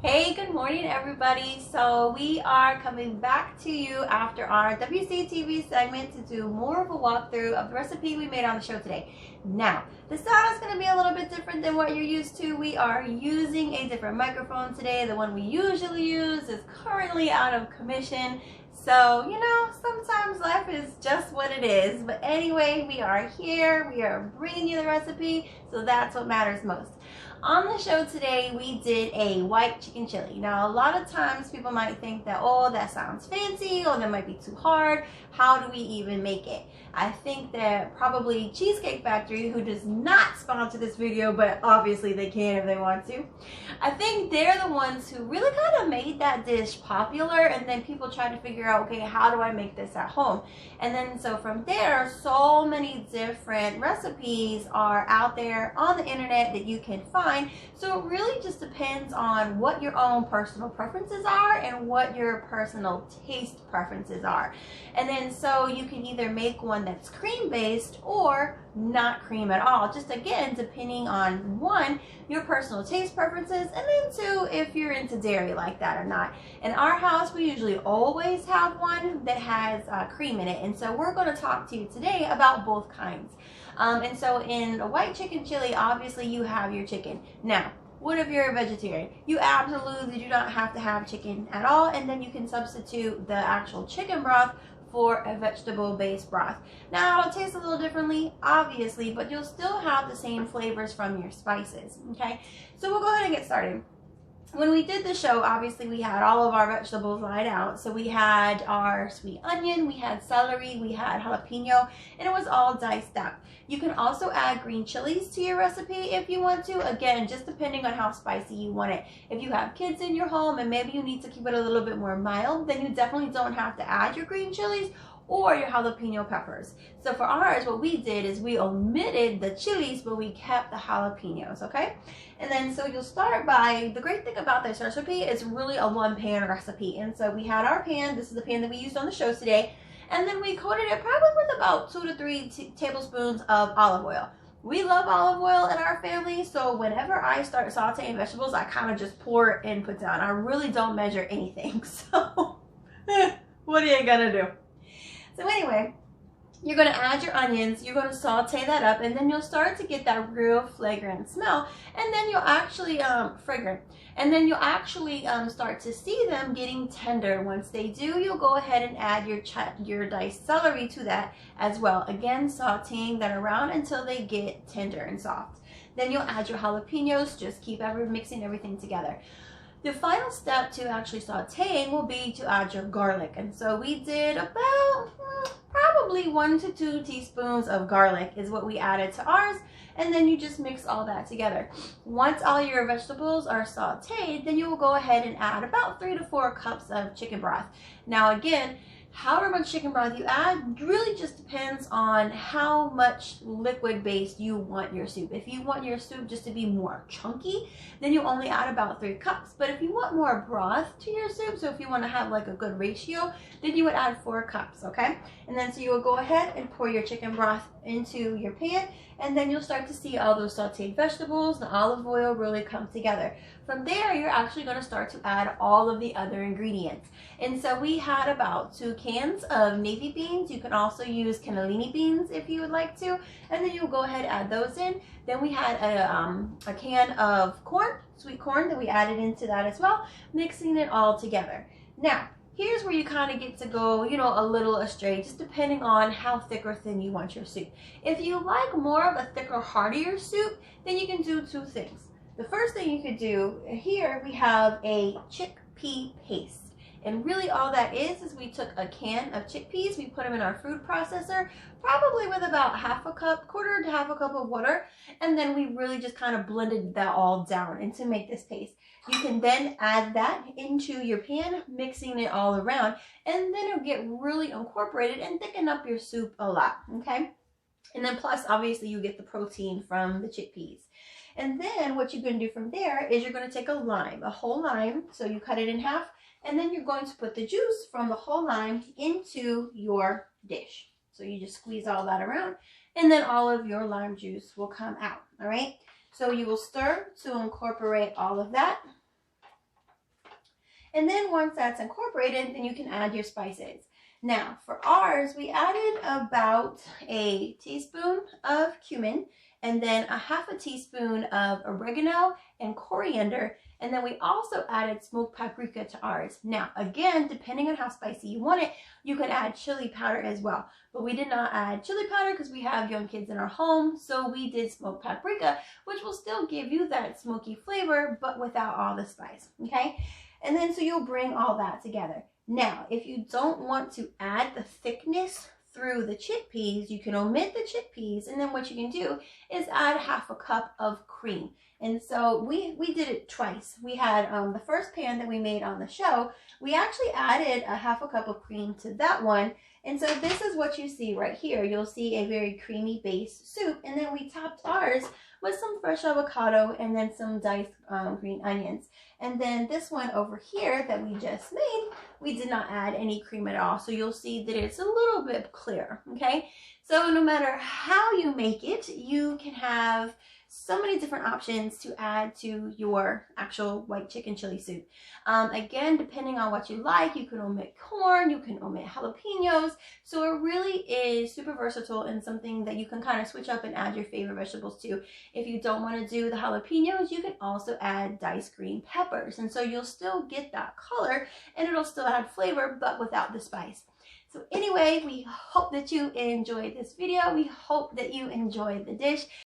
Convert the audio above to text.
Hey, good morning, everybody. So we are coming back to you after our WCTV segment to do more of a walkthrough of the recipe we made on the show today. Now, the sound is going to be a little bit different than what you're used to. We are using a different microphone today. The one we usually use is currently out of commission. So, sometimes life is just what it is. But anyway, we are here. We are bringing you the recipe. So that's what matters most. On the show today, we did a white chicken chili. Now, a lot of times people might think that, oh, that sounds fancy, or that might be too hard. How do we even make it? I think that probably Cheesecake Factory, who does not sponsor this video, but obviously they can if they want to, I think they're the ones who really kind of made that dish popular, and then people try to figure out, okay, how do I make this at home? And then so from there, so many different recipes are out there on the internet that you can find. So it really just depends on what your own personal preferences are and what your personal taste preferences are. And then so you can either make one that's cream based or not cream at all, just again depending on one, your personal taste preferences, and then two, if you're into dairy like that or not. In our house, we usually always have one that has cream in it, and so we're going to talk to you today about both kinds. And so in a white chicken chili, obviously you have your chicken. Now, what if you're a vegetarian? You absolutely do not have to have chicken at all, and then you can substitute the actual chicken broth for a vegetable-based broth. Now, it'll taste a little differently, obviously, but you'll still have the same flavors from your spices, okay? So we'll go ahead and get started. When we did the show, obviously we had all of our vegetables laid out. So we had our sweet onion, we had celery, we had jalapeno, and it was all diced up. You can also add green chilies to your recipe if you want to. Again, just depending on how spicy you want it. If you have kids in your home and maybe you need to keep it a little bit more mild, then you definitely don't have to add your green chilies or your jalapeno peppers. So for ours, what we did is we omitted the chilies, but we kept the jalapenos, okay? And then so you'll start by, the great thing about this recipe is really a one pan recipe. And so we had our pan, this is the pan that we used on the show today, and then we coated it probably with about 2 to 3 tablespoons of olive oil. We love olive oil in our family, so whenever I start sauteing vegetables, I kind of just pour it and put down. I really don't measure anything, so what are you gonna do? So anyway, you're going to add your onions, you're going to saute that up, and then you'll start to get that real flagrant smell, and then you'll actually, start to see them getting tender. Once they do, you'll go ahead and add your diced celery to that as well. Again, sauteing that around until they get tender and soft. Then you'll add your jalapenos, just keep mixing everything together. The final step to actually sauteing will be to add your garlic. And so we did about probably 1 to 2 teaspoons of garlic is what we added to ours. And then you just mix all that together. Once all your vegetables are sauteed, then you will go ahead and add about 3 to 4 cups of chicken broth. Now again, however much chicken broth you add really just depends on how much liquid based you want your soup. If you want your soup just to be more chunky, then you only add about 3 cups. But if you want more broth to your soup, so if you want to have like a good ratio, then you would add 4 cups, okay? And then so you will go ahead and pour your chicken broth into your pan, and then you'll start to see all those sauteed vegetables, the olive oil really come together. From there, you're actually going to start to add all of the other ingredients. And so we had about 2 cans of navy beans. You can also use cannellini beans if you would like to. And then you'll go ahead and add those in. Then we had a can of corn, sweet corn, that we added into that as well, mixing it all together. Now, here's where you kind of get to go, a little astray, just depending on how thick or thin you want your soup. If you like more of a thicker, heartier soup, then you can do 2 things. The first thing you could do, here we have a chickpea paste. And really all that is we took a can of chickpeas, we put them in our food processor, probably with about quarter to half a cup of water, and then we really just kind of blended that all down and to make this paste. You can then add that into your pan, mixing it all around, and then it'll get really incorporated and thicken up your soup a lot, okay? And then plus, obviously, you get the protein from the chickpeas. And then what you're going to do from there is you're going to take a lime, a whole lime, so you cut it in half, and then you're going to put the juice from the whole lime into your dish. So you just squeeze all that around, and then all of your lime juice will come out, all right? So you will stir to incorporate all of that. And then once that's incorporated, then you can add your spices. Now, for ours, we added about a teaspoon of cumin, and then a half a teaspoon of oregano and coriander. And then we also added smoked paprika to ours. Now, again, depending on how spicy you want it, you can add chili powder as well. But we did not add chili powder because we have young kids in our home. So we did smoked paprika, which will still give you that smoky flavor, but without all the spice, okay? And then so you'll bring all that together. Now, if you don't want to add the thickness through the chickpeas, you can omit the chickpeas, and then what you can do is add half a cup of cream. And so we did it twice. We had the first pan that we made on the show, we actually added a half a cup of cream to that one. And so this is what you see right here. You'll see a very creamy base soup, and then we topped ours with some fresh avocado and then some diced green onions. And then this one over here that we just made, we did not add any cream at all. So you'll see that it's a little bit clear, okay? So no matter how you make it, you can have so many different options to add to your actual white chicken chili soup. Again, depending on what you like, you can omit corn, you can omit jalapenos. So it really is super versatile and something that you can kind of switch up and add your favorite vegetables to. If you don't want to do the jalapenos, you can also add diced green peppers. And so you'll still get that color and it'll still add flavor, but without the spice. So anyway, we hope that you enjoyed this video. We hope that you enjoyed the dish.